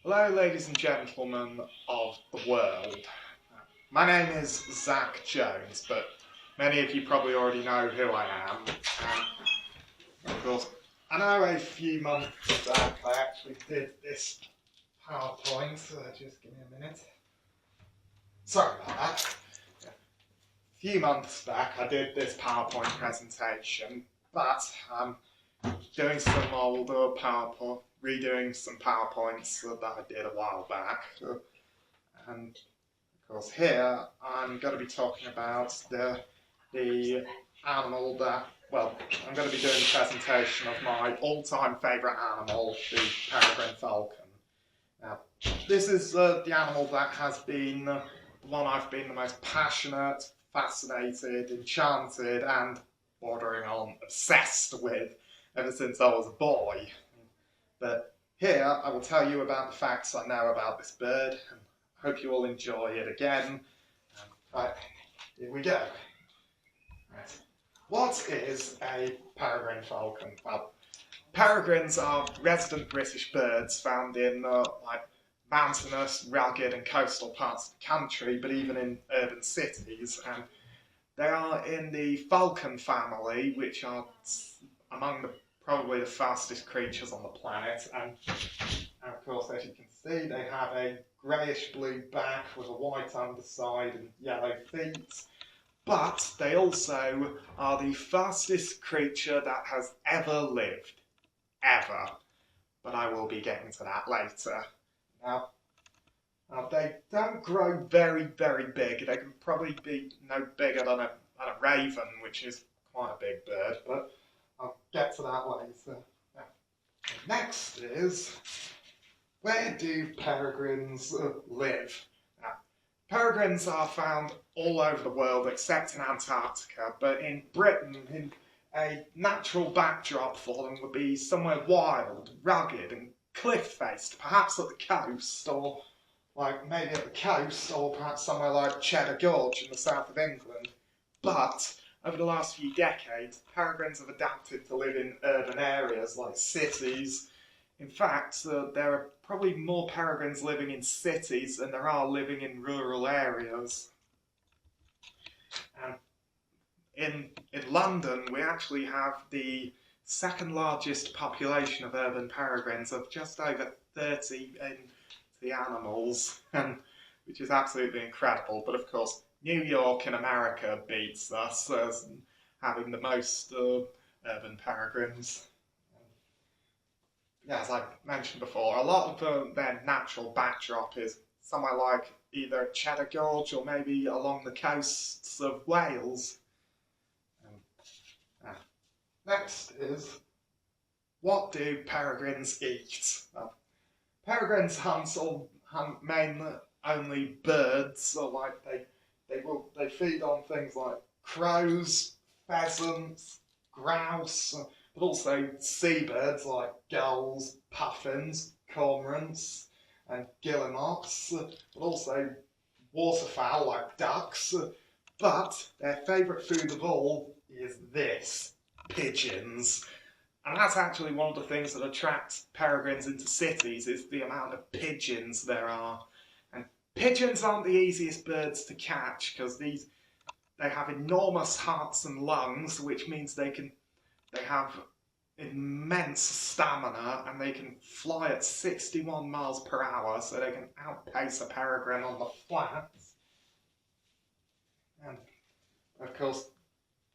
Hello ladies and gentlemen of the world. My name is Zach Jones, but many of you probably already know who I am. Of course, I know a few months back I actually did this PowerPoint, so just give me a minute. Sorry about that. A few months back I did this PowerPoint presentation, but I'm doing some older PowerPoint, redoing some PowerPoints that I did a while back. And of course here I'm going to be talking about the animal that, well, I'm going to be doing a presentation of my all-time favourite animal, the Peregrine Falcon. Now, this is the animal that has been the one I've been the most passionate, fascinated, enchanted and bordering on obsessed with ever since I was a boy. But here I will tell you about the facts I know about this bird, and I hope you all enjoy it again. Right, here we go. Right. What is a peregrine falcon? Well, peregrines are resident British birds found in mountainous, rugged and coastal parts of the country, but even in urban cities. And they are in the falcon family, which are among probably the fastest creatures on the planet. And of course, as you can see, they have a greyish-blue back with a white underside and yellow feet. But they also are the fastest creature that has ever lived. Ever. But I will be getting to that later. Now they don't grow very, very big. They can probably be no bigger than a raven, which is quite a big bird, but I'll get to that later. Now, next is, where do peregrines live? Now, peregrines are found all over the world except in Antarctica, but in Britain, a natural backdrop for them would be somewhere wild, rugged and cliff-faced, perhaps at the coast, or maybe at the coast, or perhaps somewhere like Cheddar Gorge in the south of England. But over the last few decades, peregrines have adapted to live in urban areas like cities. In fact, there are probably more peregrines living in cities than there are living in rural areas. And in London, we actually have the second largest population of urban peregrines, of just over 30 in the animals, which is absolutely incredible. But of course, New York in America beats us as having the most urban peregrines. Yeah, as I mentioned before, a lot of their natural backdrop is somewhere like either Cheddar Gorge or maybe along the coasts of Wales. Next is, what do peregrines eat? Peregrines hunt mainly only birds, or they feed on things like crows, pheasants, grouse, but also seabirds like gulls, puffins, cormorants and guillemots, but also waterfowl like ducks. But their favourite food of all is this: pigeons. And that's actually one of the things that attracts peregrines into cities, is the amount of pigeons there are. And pigeons aren't the easiest birds to catch, because they have enormous hearts and lungs, which means they have immense stamina, and they can fly at 61 miles per hour, so they can outpace a peregrine on the flats. And of course,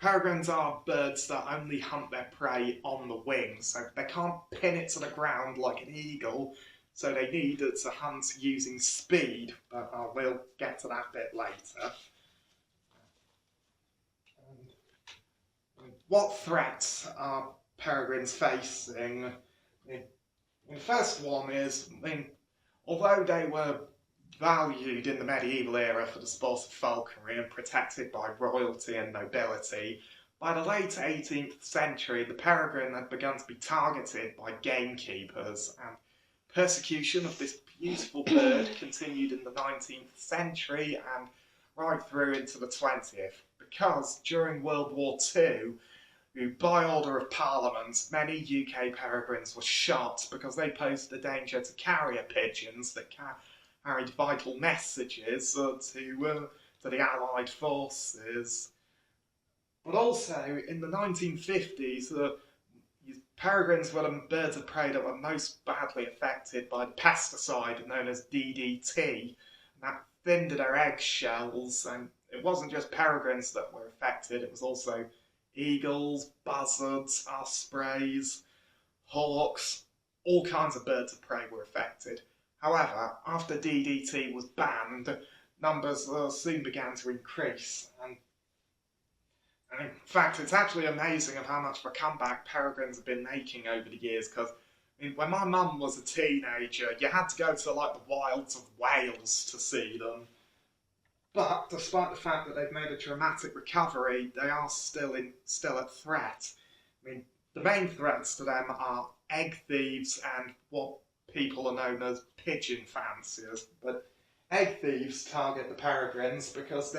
peregrines are birds that only hunt their prey on the wing, so they can't pin it to the ground like an eagle, so they need to hunt using speed, but we'll get to that bit later. What threats are peregrines facing? The first one is, although they were valued in the medieval era for the sport of falconry and protected by royalty and nobility, by the late 18th century the peregrine had begun to be targeted by gamekeepers, and persecution of this beautiful bird continued in the 19th century and right through into the 20th, because during World War II who, by order of Parliament, many UK peregrines were shot because they posed a danger to carrier pigeons that carried vital messages to the Allied forces. But also, in the 1950s, peregrines were the birds of prey that were most badly affected by the pesticide known as DDT, and that thinned their eggshells. And it wasn't just peregrines that were affected, it was also eagles, buzzards, ospreys, hawks, all kinds of birds of prey were affected. However, after DDT was banned, numbers soon began to increase. And in fact, it's actually amazing of how much of a comeback peregrines have been making over the years, because when my mum was a teenager, you had to go to like the wilds of Wales to see them. But despite the fact that they've made a dramatic recovery, they are still a threat. I mean, the main threats to them are egg thieves and what people are known as pigeon fanciers. But egg thieves target the peregrines because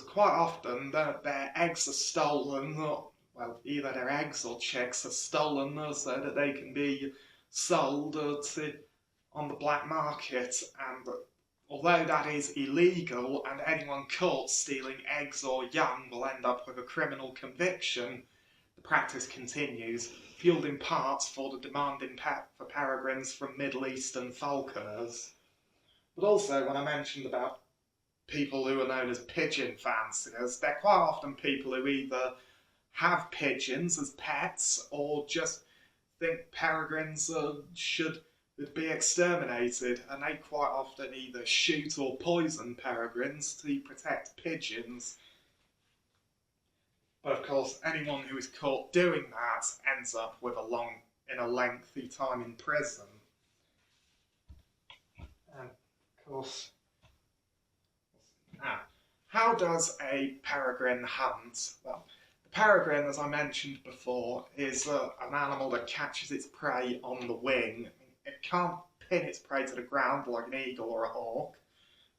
quite often their eggs are stolen. Well, either their eggs or chicks are stolen so that they can be sold on the black market, and although that is illegal and anyone caught stealing eggs or young will end up with a criminal conviction, the practice continues, fueled in part for the demand for peregrines from Middle Eastern falconers. But also, when I mentioned about people who are known as pigeon fanciers, they're quite often people who either have pigeons as pets or just think peregrines should be exterminated, and they quite often either shoot or poison peregrines to protect pigeons. But of course, anyone who is caught doing that ends up with a lengthy time in prison. And of course, how does a peregrine hunt? Well, the peregrine, as I mentioned before, is an animal that catches its prey on the wing. It can't pin its prey to the ground like an eagle or a hawk,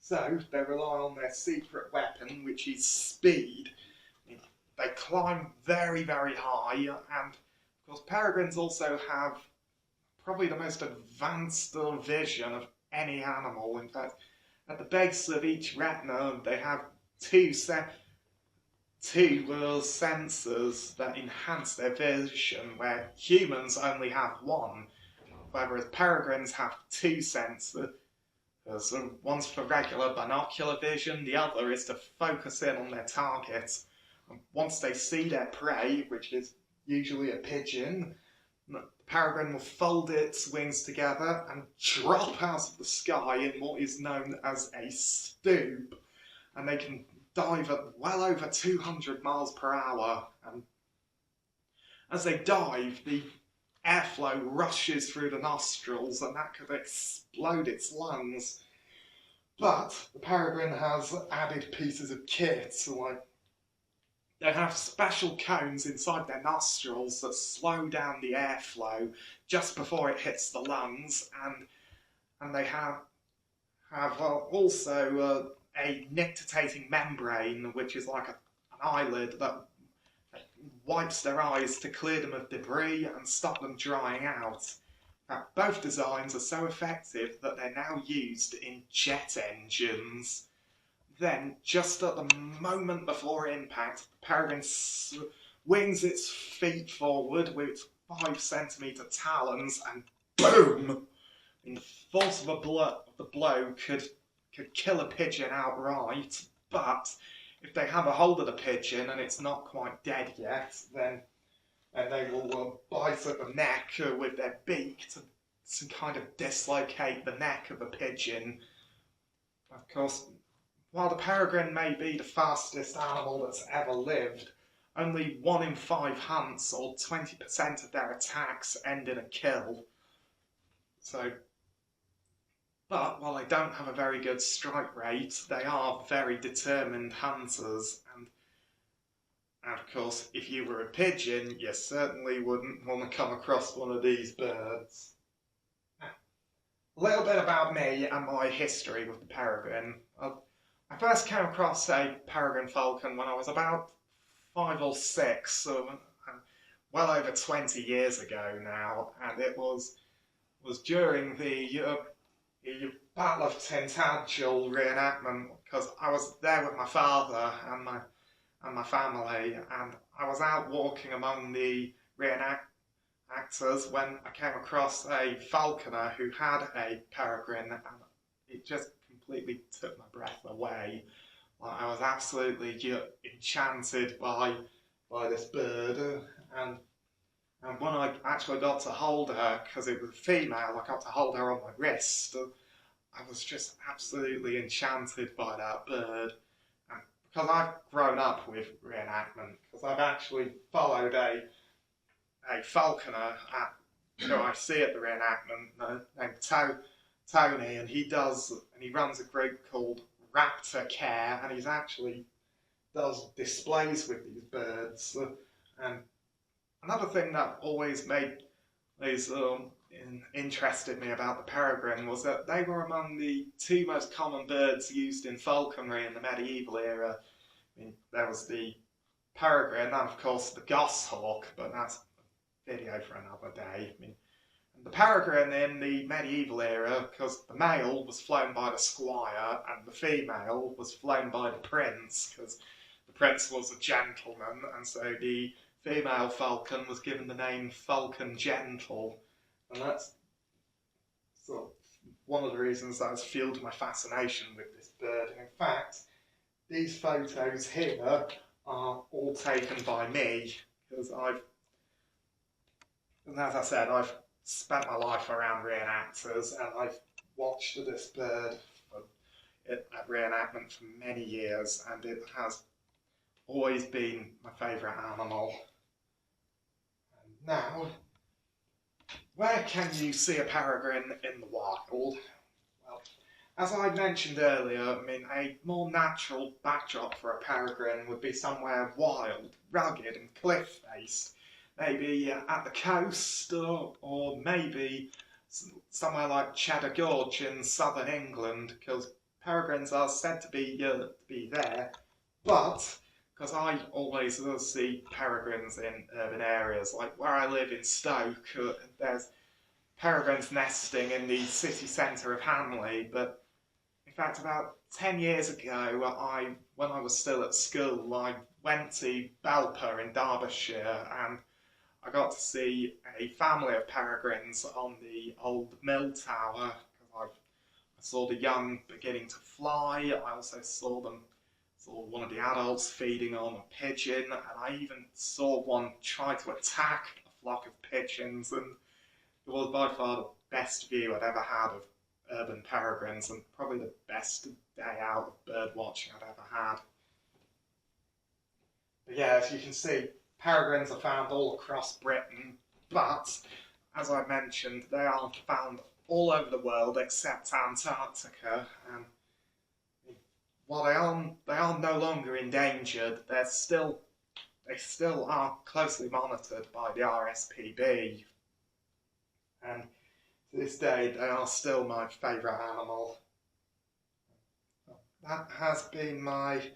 so they rely on their secret weapon, which is speed. They climb very, very high, and of course peregrines also have probably the most advanced vision of any animal. In fact, at the base of each retina they have two sensors that enhance their vision, where humans only have one. Whereas peregrines have two sensors. So one's for regular binocular vision, the other is to focus in on their target. And once they see their prey, which is usually a pigeon, the peregrine will fold its wings together and drop out of the sky in what is known as a stoop. And they can dive at well over 200 miles per hour. And as they dive, the airflow rushes through the nostrils, and that could explode its lungs. But the peregrine has added pieces of kit, like they have special cones inside their nostrils that slow down the airflow just before it hits the lungs, and they have also a nictitating membrane, which is like an eyelid that wipes their eyes to clear them of debris and stop them drying out. Both designs are so effective that they're now used in jet engines. Then, just at the moment before impact, the peregrine swings its feet forward with its 5-centimetre talons, and boom! The force of the blow could kill a pigeon outright, but if they have a hold of the pigeon and it's not quite dead yet, then they will bite at the neck with their beak to kind of dislocate the neck of the pigeon. Of course, while the peregrine may be the fastest animal that's ever lived, only 1 in 5 hunts, or 20% of their attacks, end in a kill. But while they don't have a very good strike rate, they are very determined hunters, and of course, if you were a pigeon, you certainly wouldn't want to come across one of these birds. A little bit about me and my history with the peregrine. I first came across a Peregrine Falcon when I was about 5 or 6, so well over 20 years ago now, and it was during the Battle of Tintagel reenactment, because I was there with my father and my family, and I was out walking among the reenactors when I came across a falconer who had a peregrine, and it just completely took my breath away. Like, I was absolutely enchanted by this bird, and and when I actually got to hold her, because it was a female, I got to hold her on my wrist. I was just absolutely enchanted by that bird. And because I've grown up with reenactment, because I've actually followed a falconer who I see at the reenactment named Tony, and he runs a group called Raptor Care, and he's actually does displays with these birds. And another thing that always interested me about the peregrine was that they were among the 2 most common birds used in falconry in the medieval era. I mean, there was the peregrine and of course the goshawk, but that's a video for another day. I mean, the peregrine in the medieval era, because the male was flown by the squire and the female was flown by the prince, because the prince was a gentleman, and so the female falcon was given the name Falcon Gentle, and that's sort of one of the reasons that has fueled my fascination with this bird. And in fact, these photos here are all taken by me, because as I said, I've spent my life around reenactors, and I've watched this bird at reenactment for many years, and it has always been my favourite animal. Now, where can you see a peregrine in the wild? Well, as I mentioned earlier, I mean, a more natural backdrop for a peregrine would be somewhere wild, rugged and cliff-faced. Maybe at the coast, or maybe somewhere like Cheddar Gorge in southern England, because peregrines are said to be there, but because I always see peregrines in urban areas, like where I live in Stoke, there's peregrines nesting in the city centre of Hanley, but in fact about 10 years ago, when I was still at school, I went to Belper in Derbyshire, and I got to see a family of peregrines on the old mill tower, because I saw the young beginning to fly. I also saw one of the adults feeding on a pigeon, and I even saw one try to attack a flock of pigeons, and it was by far the best view I'd ever had of urban peregrines, and probably the best day out of bird watching I'd ever had. But yeah, as you can see, peregrines are found all across Britain, but as I mentioned, they are found all over the world except Antarctica, and while they are no longer endangered, they still are closely monitored by the RSPB, and to this day they are still my favourite animal. That has been my